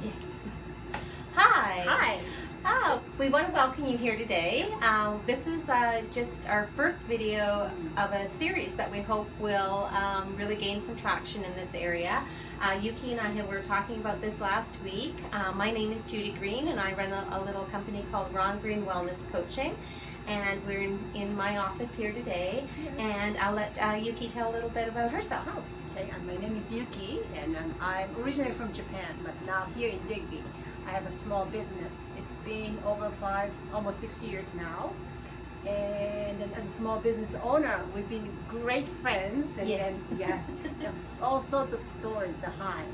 Yes. Hi. Hi. We want to welcome you here today. This is just our first video of a series that we hope will really gain some traction in this area. Yuki and I were talking about this last week. My name is Judy Green and I run a little company called Ron Green Wellness Coaching. And we're in my office here today. Yes. And I'll let Yuki tell a little bit about herself. Oh, okay. My name is Yuki, and I'm originally from Japan, but now here in Digby. I have a small business. It's been over almost 6 years now. And as a small business owner, we've been great friends. And Yes. yes, there's all sorts of stories behind.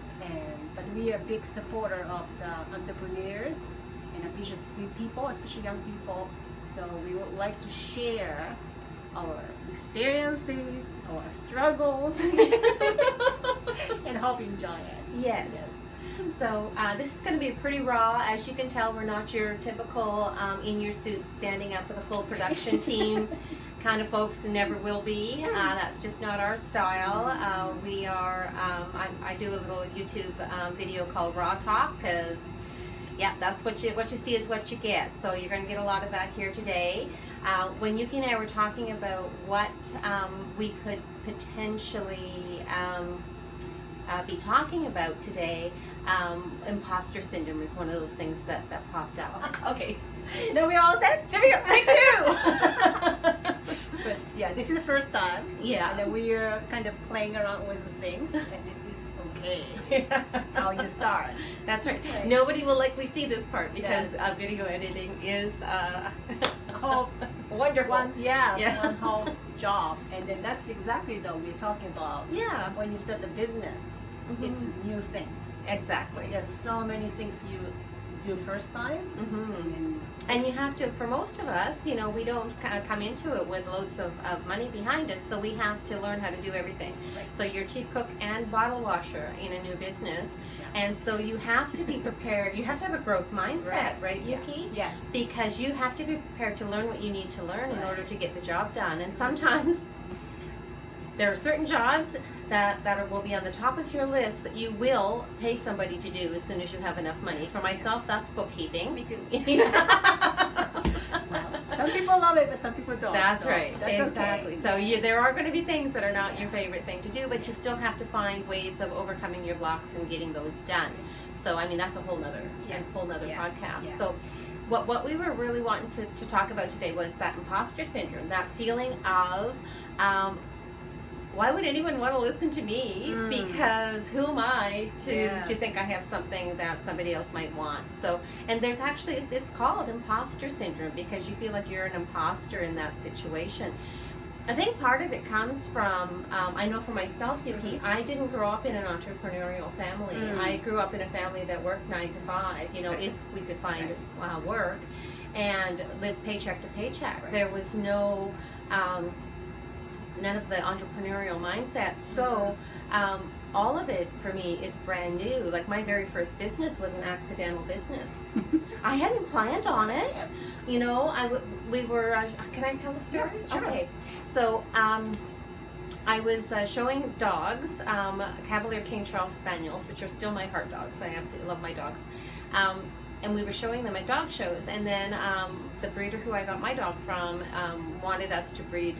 But we are a big supporter of the entrepreneurs and ambitious people, especially young people. So we would like to share our experiences, our struggles, and hope you enjoy it. Yes. So this is going to be pretty raw. As you can tell, we're not your typical in your suits standing up with a full production team kind of folks, and never will be. That's just not our style. We are, I do a little YouTube video called Raw Talk, because yeah, that's what you see is what you get. So you're going to get a lot of that here today. When Yuki and I were talking about what we could potentially be talking about today, imposter syndrome is one of those things that popped up. Okay. Now we're all set? There we go. Take two. But yeah, this is the first time. Yeah. And then we're kind of playing around with the things, and this is okay. It's how you start. That's right. Right. Nobody will likely see this part because video editing is Whole wonderful. one whole job. And then that's exactly though we're talking about. Yeah. When you start the business, it's a new thing. Exactly. There's so many things you do first time. And you have to, for most of us, you know, we don't come into it with loads of money behind us, so we have to learn how to do everything. Right. So you're chief cook and bottle washer in a new business, and so you have to be prepared. You have to have a growth mindset, right, Yuki? Yes. Because you have to be prepared to learn what you need to learn in order to get the job done. And sometimes there are certain jobs that will be on the top of your list that you will pay somebody to do as soon as you have enough money. For myself, that's bookkeeping. Me too. Well, some people love it, but some people don't. That's so right. That's exactly. Okay. So there are going to be things that are not your favorite thing to do, but you still have to find ways of overcoming your blocks and getting those done. So I mean, that's a whole nother podcast. Yeah. So what we were really wanting to talk about today was that imposter syndrome, that feeling of why would anyone want to listen to me? Because who am I to think I have something that somebody else might want? So, and there's actually, it's called imposter syndrome because you feel like you're an imposter in that situation. I think part of it comes from, I know for myself, Yuki, I didn't grow up in an entrepreneurial family. I grew up in a family that worked 9 to 5, you know, if we could find work, and lived paycheck to paycheck. There was no none of the entrepreneurial mindset. So all of it for me is brand new. Like my very first business was an accidental business. I hadn't planned on it. You know, we were, can I tell the story? Yes, sure. Okay. So I was showing dogs, Cavalier King Charles Spaniels, which are still my heart dogs. I absolutely love my dogs. And we were showing them at dog shows, and then the breeder who I got my dog from wanted us to breed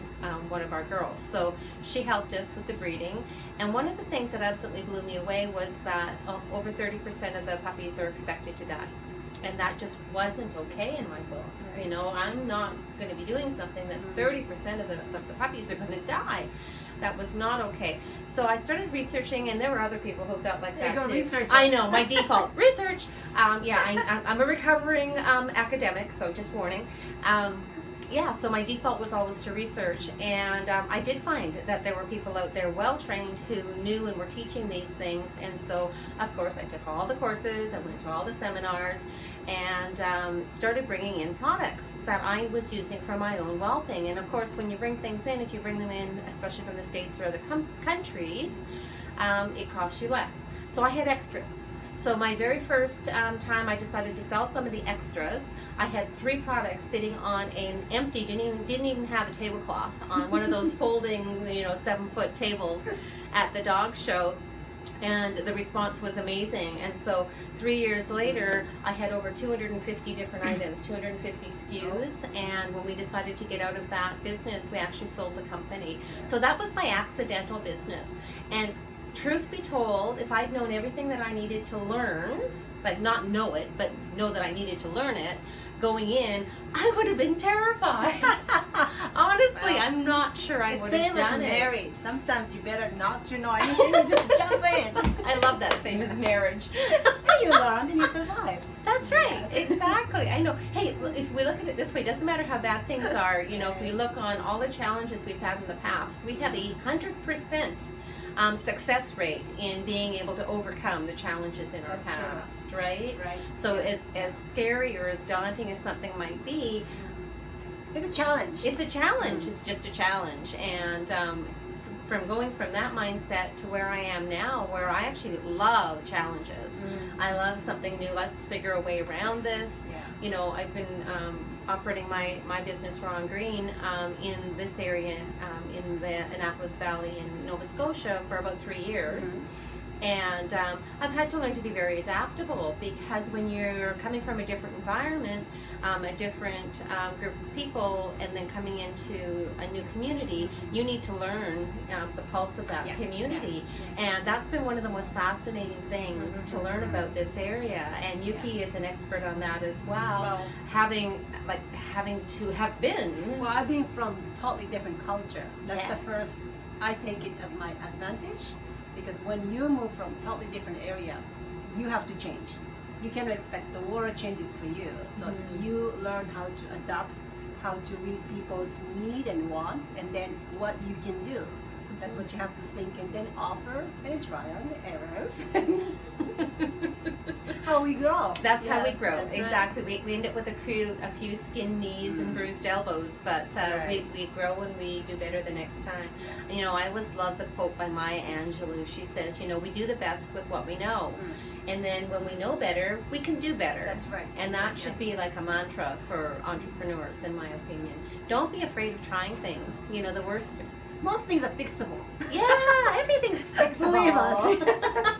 one of our girls. So she helped us with the breeding, and one of the things that absolutely blew me away was that over 30% of the puppies are expected to die. And that just wasn't okay in my books. Right. You know, I'm not going to be doing something that 30% of the puppies are going to die. That was not okay. So I started researching, and there were other people who felt like that too. Research. I know, my default research. I'm a recovering academic, so just warning. So my default was always to research, and I did find that there were people out there well-trained who knew and were teaching these things, and so of course I took all the courses, I went to all the seminars, and started bringing in products that I was using for my own well-being. And of course, when you bring things in, if you bring them in, especially from the States or other countries, it costs you less. So I had extras. So my very first time I decided to sell some of the extras, I had 3 products sitting on an empty, didn't even have a tablecloth, on one of those folding, 7-foot tables at the dog show. And the response was amazing. And so 3 years later, I had over 250 different items, 250 SKUs. And when we decided to get out of that business, we actually sold the company. So that was my accidental business. And truth be told, if I'd known everything that I needed to learn, like not know it, but know that I needed to learn it, going in, I would have been terrified. Honestly, Well, I'm not sure I would have done Same it. as marriage. Sometimes you better not to know anything and just jump in. I love that, same as marriage. You learn and you survive. That's right, Yes. exactly. I know. Hey, if we look at it this way, it doesn't matter how bad things are. You know, if we look on all the challenges we've had in the past, we have a 100% success rate in being able to overcome the challenges in our That's true. past, right? Right. So as scary or as daunting as something might be, It's a challenge. it's a challenge. It's just a challenge. And from going from that mindset to where I am now, where I actually love challenges. I love something new. Let's figure a way around this. Yeah. You know, I've been operating my business Rural Green in this area in the Annapolis Valley in Nova Scotia for about 3 years. And I've had to learn to be very adaptable, because when you're coming from a different environment, a different group of people, and then coming into a new community, you need to learn the pulse of that Yeah. Community. Yes. And that's been one of the most fascinating things to learn about this area. And Yuki is an expert on that as well, Well, having to have been. well, I've been from totally different culture. That's Yes. the first. I take it as my advantage, because when you move from totally different area, you have to change. You cannot expect the world changes for you. So you learn how to adapt, how to read people's need and wants, and then what you can do. That's what you have to think and then offer and try on the errors. How we grow. That's how we Yes, grow. that's right. Exactly. We end up with a few skinned knees and bruised elbows, but Right. we grow and we do better the next time. You know, I always love the quote by Maya Angelou. She says, you know, we do the best with what we know. And then when we know better, we can do better. That's right. And that should be like a mantra for entrepreneurs, in my opinion. Don't be afraid of trying things. You know, the worst. Most things are fixable. Yeah, everything's fixable. Believe us.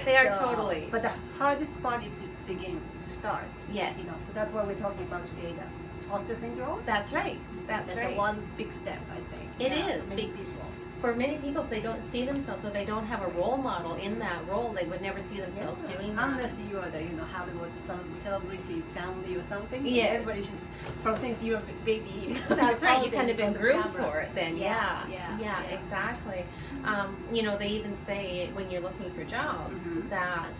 They are So, totally. But the hardest part is to begin, to start. Yes. You know, so that's what we're talking about today, the imposter syndrome. That's right. That's That's right. a one big step, I think. It Yeah, is, for many be- people. For many people, if they don't see themselves or they don't have a role model in that role, they would never see themselves Yeah. doing that. Unless you are the, Hollywood celebrities, family or something. Yes. Everybody should, from since you're a baby. That's you're right. You posing kind of been for the groomed camera. for it then. Yeah, Yeah. yeah, yeah. Exactly. You know, they even say when you're looking for jobs that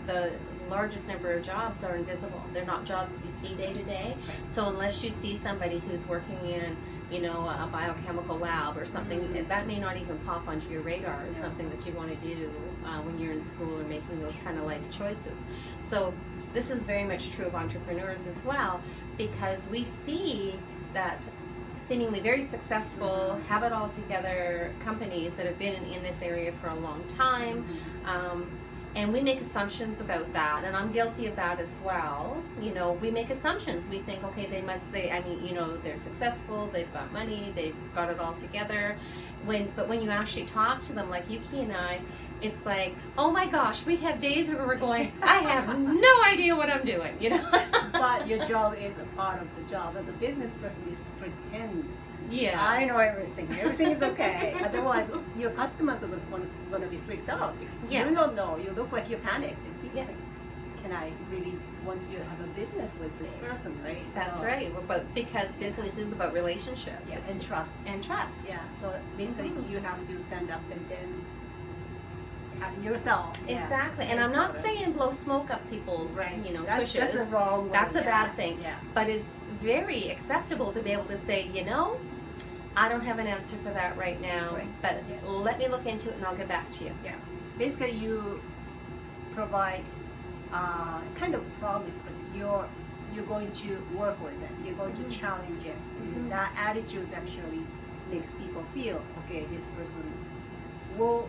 the largest number of jobs are invisible. They're not jobs that you see day to day. So unless you see somebody who's working in, you know, a biochemical lab or something, that may not even pop onto your radar as something that you want to do when you're in school or making those kind of life choices. So this is very much true of entrepreneurs as well, because we see that seemingly very successful, have it all together companies that have been in this area for a long time. And we make assumptions about that, and I'm guilty of that as well. You know, we make assumptions. We think, okay, they're successful, they've got money, they've got it all together. But when you actually talk to them, like Yuki and I, it's like, oh my gosh, we have days where we're going, I have no idea what I'm doing, you know? But your job is a part of the job. As a business person, is to pretend. Yeah. I know everything. Everything is okay. Otherwise, your customers are going to be freaked out. If Yeah. you don't know, you look like you're panicked. And people Yeah. think, can I really want to have a business with this person, right? That's So, right. But because business is about relationships. Yeah, It's- and trust. and trust. Yeah. So basically, Mhm. you have to stand up and then have yourself. Yeah. Exactly. And I'm not saying blow smoke up people's, Right. you know, That's tushes. a wrong way. That's a Yeah. bad thing. Yeah. But it's very acceptable to be able to say, you know, I don't have an answer for that right now, Right. but Yeah. let me look into it and I'll get back to you. Yeah. Basically, you provide kind of promise, but you're going to work with it. You're going to challenge it. That attitude actually makes people feel, okay, this person will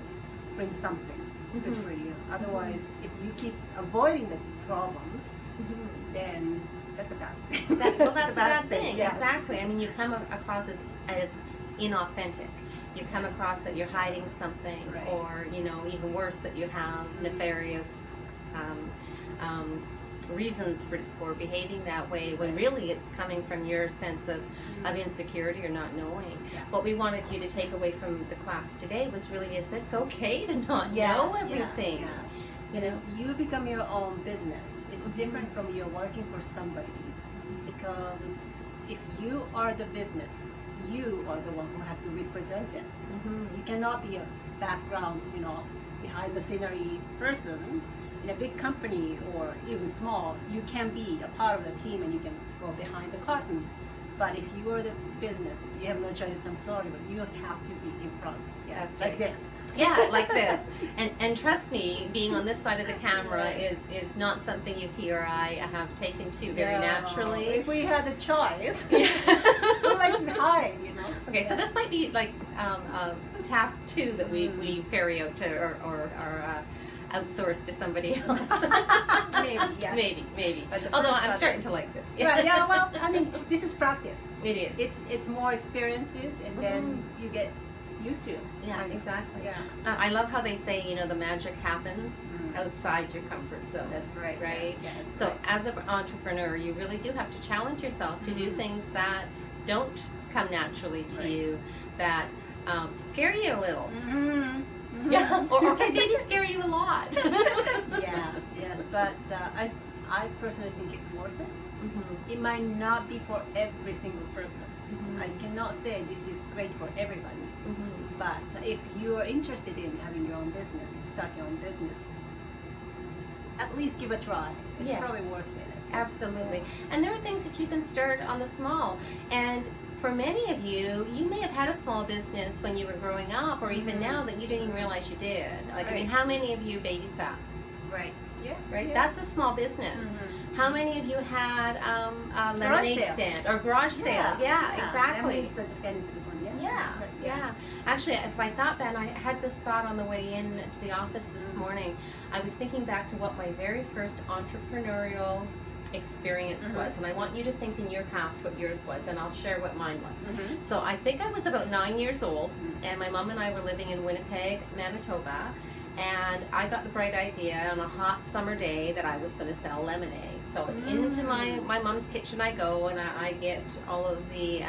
bring something good for you. Otherwise, if you keep avoiding the problems, then that's a bad thing. That's a bad thing. Yes. Exactly. I mean, you come across as inauthentic. You come across that you're hiding something, Right. or even worse, that you have nefarious reasons for behaving that way, when really it's coming from your sense of insecurity or not knowing. Yeah. What we wanted you to take away from the class today was really is that it's okay to not Yes, know yeah, everything. yeah. You become your own business. It's different from you working for somebody, because if you are the business, you are the one who has to represent it. You cannot be a background, behind the scenery person. In a big company or even small, you can be a part of the team and you can go behind the curtain. But if you are the business, you have no choice. I'm sorry, but you have to be in front. Yeah, That's like right. this. Yeah, like this. And trust me, being on this side of the camera is not something Yuki or I have taken to very naturally. If we had a choice, we like to hide, Okay, so this might be like task 2 that we ferry out to or outsource to somebody else. Maybe, yes. Maybe. But the Although first I'm one starting is- to like this. Yeah, well, I mean, this is practice. It is. It's more experiences, and then you get used to it. Yeah, kind of. exactly. Yeah. I love how they say, the magic happens outside your comfort zone. That's right. Right? Yeah, that's So right. as an entrepreneur, you really do have to challenge yourself to do things that don't come naturally to Right. you, that scare you a little. Yeah. Or can maybe scare you a lot. Yes, but I personally think it's worth it. Mhm. It might not be for every single person. Mhm. I cannot say this is great for everybody. Mhm. But if you are interested in having your own business, start your own business, at least give a try. It's Yes. probably worth it. I think. Absolutely. And there are things that you can start on the small. And for many of you, you may have had a small business when you were growing up, or even now that you didn't even realize you did. Like, I mean, Right. how many of you babysat? Right. Yeah. Right? Yeah. That's a small business. How many of you had a lemonade sale. stand or garage sale? Yeah, exactly. That means that the stand is a good one. Yeah. Yeah, That's right. yeah. Actually, if I thought back, I had this thought on the way in to the office this morning. I was thinking back to what my very first entrepreneurial experience was, and I want you to think in your past what yours was, and I'll share what mine was. So I think I was about 9 years old, and my mom and I were living in Winnipeg, Manitoba, and I got the bright idea on a hot summer day that I was going to sell lemonade. So into my mom's kitchen I go, and I get all of the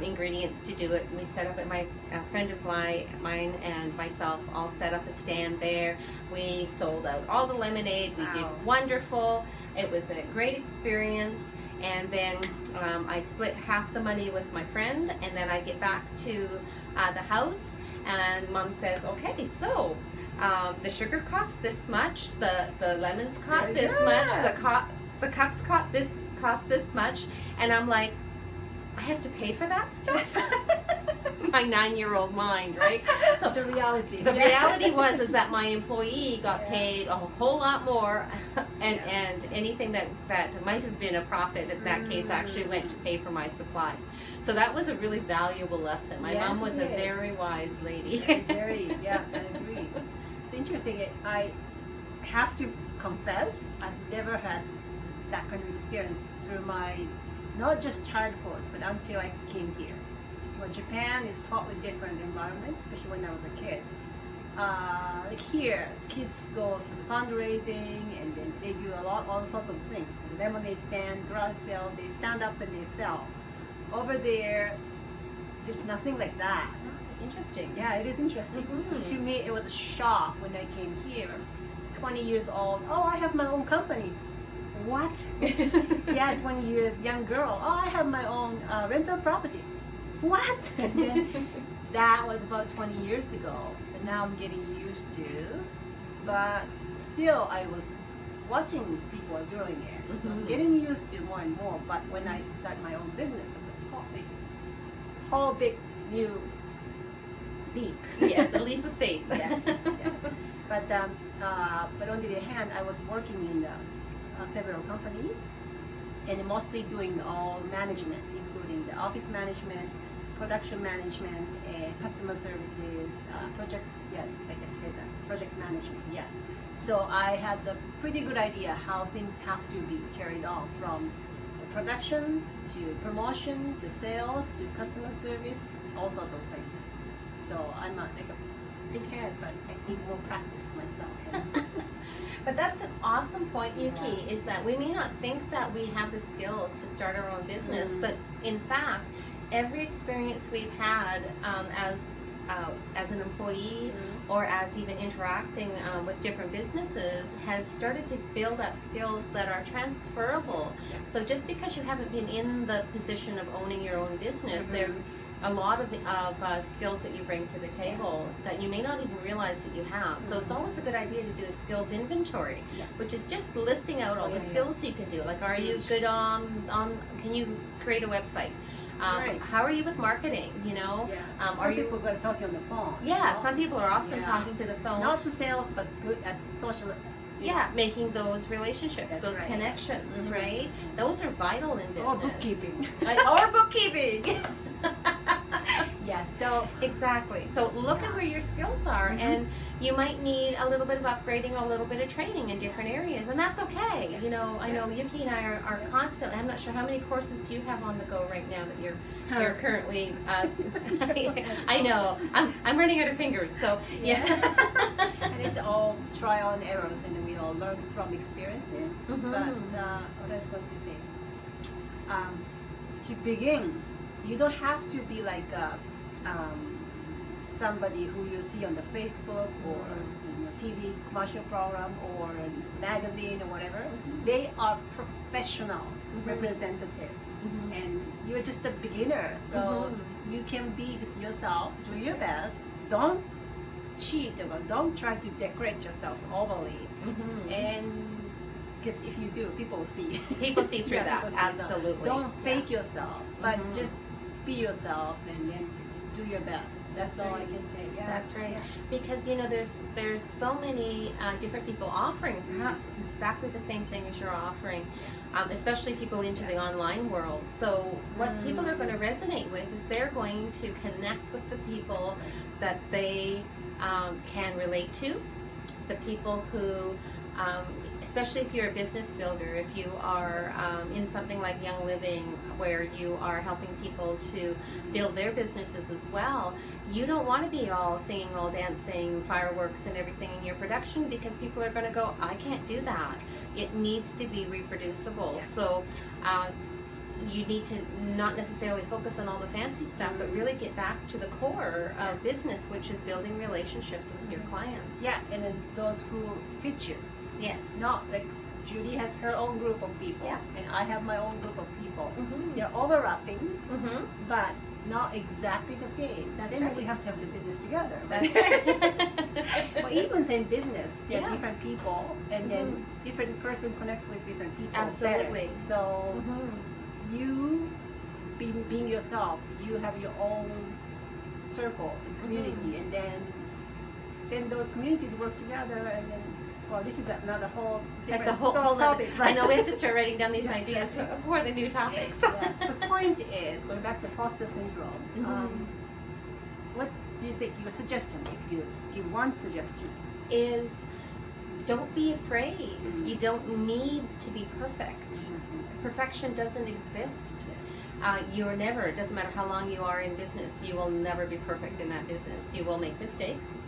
ingredients to do it. We set up at a friend of mine and myself all set up a stand there. We sold out all the lemonade. We did wonderful. It was a great experience. And then I split half the money with my friend, and then I get back to the house, and Mom says, "Okay, so the sugar cost this much, the lemons cost this much, the cups cost this much," and I'm like, I have to pay for that stuff? My 9-year-old mind, right? So the reality. The reality is that my employee got paid a whole lot more, and anything that might have been a profit in that case actually went to pay for my supplies. So that was a really valuable lesson. My mom was a very wise lady. Very, yes, I agree. It's interesting. I have to confess, I've never had that kind of experience through my, not just childhood, but until I came here. Well, Japan is totally different environment, especially when I was a kid. Like here, kids go for the fundraising, and then they do all sorts of things. Lemonade stand, garage sale, they stand up and they sell. Over there, there's nothing like that. Interesting. Yeah, it is interesting. So to me, it was a shock when I came here, 20 years old. Oh, I have my own company. What? Yeah, 20 years, young girl. Oh, I have my own rental property. What? And then that was about 20 years ago. And now I'm getting used to. But still, I was watching people are doing it. So I'm getting used to more and more. But when I start my own business, it was a whole big new leap. Yes, a leap of faith. Yes. But on the other hand, I was working in several companies, and mostly doing all management, including the office management, production management, and customer services, project. Yeah, like I said, project management. Yes. So I had a pretty good idea how things have to be carried on, from the production to promotion to sales to customer service all sorts of things. So I'm like a big head, but I need more practice myself. But that's an awesome point, Yuki, is that we may not think that we have the skills to start our own business, but in fact, every experience we've had as an employee or as even interacting with different businesses has started to build up skills that are transferable. So just because you haven't been in the position of owning your own business, there's a lot of skills that you bring to the table that you may not even realize that you have. So it's always a good idea to do a skills inventory, which is just listing out all the skills you can do. Like, are you good on can you create a website? How are you with marketing? You know, Some people are talking on the phone. Yeah, some people are awesome talking to the phone. Not the sales, but good at social. Making those relationships, those connections, right? Those are vital in business. Or bookkeeping. Or bookkeeping. Yeah, so exactly. So look at where your skills are, and you might need a little bit of upgrading, or a little bit of training in different areas, and that's okay. You know, I know Yuki and I are constantly. I'm not sure how many courses do you have on the go right now that you're currently. I know. I'm running out of fingers. So yeah. And it's all trial and errors, and we all learn from experiences. But what I was going to say, to begin, you don't have to be like somebody who you see on the Facebook or TV commercial program or magazine or whatever. They are professional representative, and you're just a beginner. So you can be just yourself, do your best. Don't cheat or don't try to decorate yourself overly. And because if you do, people will see. People see through that. Absolutely. Don't fake yourself, but just be yourself and then do your best. That's all I can say. Yeah. That's right. Because you know, there's so many different people offering perhaps exactly the same thing as you're offering, especially if you go into the online world. So what people are going to resonate with is they're going to connect with the people that they can relate to, the people who especially if you're a business builder, if you are in something like Young Living where you are helping people to build their businesses as well, you don't want to be all singing, all dancing, fireworks and everything in your production, because people are going to go, I can't do that. It needs to be reproducible. So you need to not necessarily focus on all the fancy stuff, but really get back to the core of business, which is building relationships with your clients. Yeah, and then those who fit you. Yes. Not like Judy has her own group of people, and I have my own group of people. They're overlapping, but not exactly the same. That's then right. we have to have the business together. That's right. Well, even same business, they're different people, and then different person connect with different people. Absolutely. Better. So you being yourself, you have your own circle and community, and then those communities work together, and then. Well, this is another whole different That's a whole topic. I know we have to start writing down these That's ideas right. for the new topics. Yes. The point is, going back to Imposter Syndrome, what do you think, your suggestion, if you give one suggestion? Is don't be afraid. You don't need to be perfect. Perfection doesn't exist. You're never, it doesn't matter how long you are in business, you will never be perfect in that business. You will make mistakes.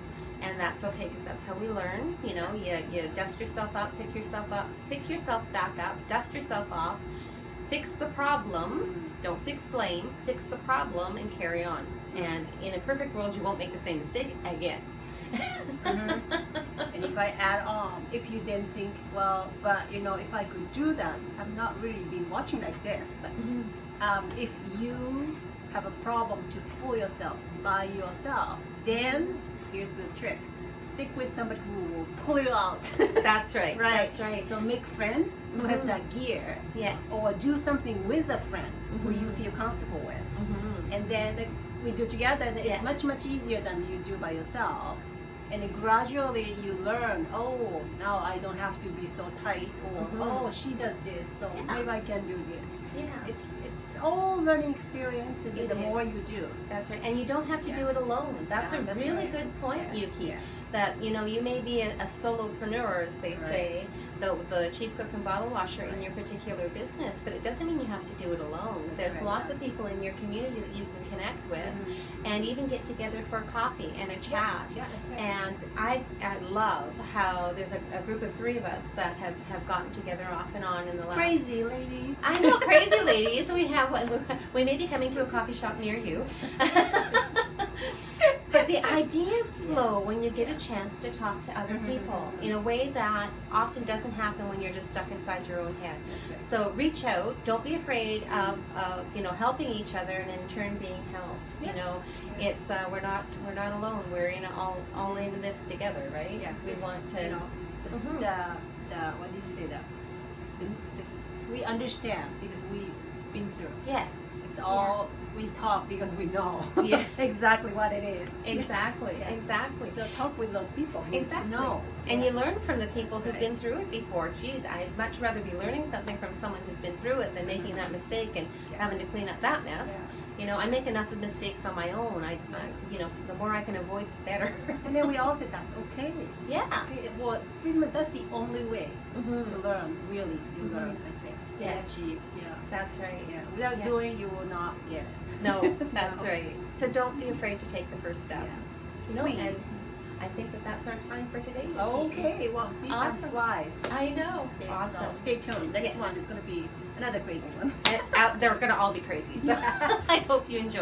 And that's okay, because that's how we learn. You know, you dust yourself up, pick yourself back up, dust yourself off, fix the problem, don't fix blame, fix the problem and carry on. And in a perfect world, you won't make the same mistake again. And if I add on, if you then think, well, but you know, if I could do that, I've not really been watching like this, but if you have a problem to pull yourself by yourself, then here's the trick. Stick with somebody who will pull you out. That's right. Right. That's right. So make friends who has that gear. Yes. Or do something with a friend who you feel comfortable with. And then we do together, and it's much easier than you do by yourself. And then gradually you learn, oh, now I don't have to be so tight, or oh, she does this, so maybe I can do this. Yeah. It's all learning experience, and It the more is. you do. That's right. And you don't have to do it alone. That's Yeah, a that's really right. good point, Yeah, Yuki. yeah. That, you know, you may be a solopreneur, as they Right. say, the chief cook and bottle washer in your particular business, but it doesn't mean you have to do it alone. That's There's right. lots of people in your community that you can connect with and even get together for coffee and a chat. Yeah, that's right. And I love how there's a group of 3 of us that have gotten together off and on in the last... Crazy ladies. I know, crazy ladies. We may be coming to a coffee shop near you. But the ideas flow when you get a chance to talk to other people in a way that often doesn't happen when you're just stuck inside your own head. That's right. So reach out. Don't be afraid of helping each other and in turn being helped. Yeah. You know, it's we're not alone. We're in all in this together, right? Yeah, We want to. You know, this, the what did you say? We understand because we've been through. Yes. It's all we talk because we know Yeah. exactly what it is. Exactly. Yeah. Exactly. So talk with those people who Exactly. know. And Yeah. you learn from the people That's who've been through it before. Gee, I'd much rather be learning something from someone who's been through it than making that mistake and having to clean up that mess. Yeah. You know, I make enough of mistakes on my own. I the more I can avoid, the better. And then we all said that's okay. Yeah. Okay. Well, pretty much that's the only way Mm-hmm. to learn. Really, you learn. I think. Yes. Achieve. Yeah. That's right. Yeah. Without Yeah. doing, you will not get it. No, that's No. right. So don't be afraid to take the first step. Yes. You know, Please. and I think that's our time for today. Yuki. Okay. Well, see, Awesome. time flies. I know. Okay, Awesome. So stay tuned. Next Yes. one is going to be another crazy one. They're going to all be crazy. So I hope you enjoy.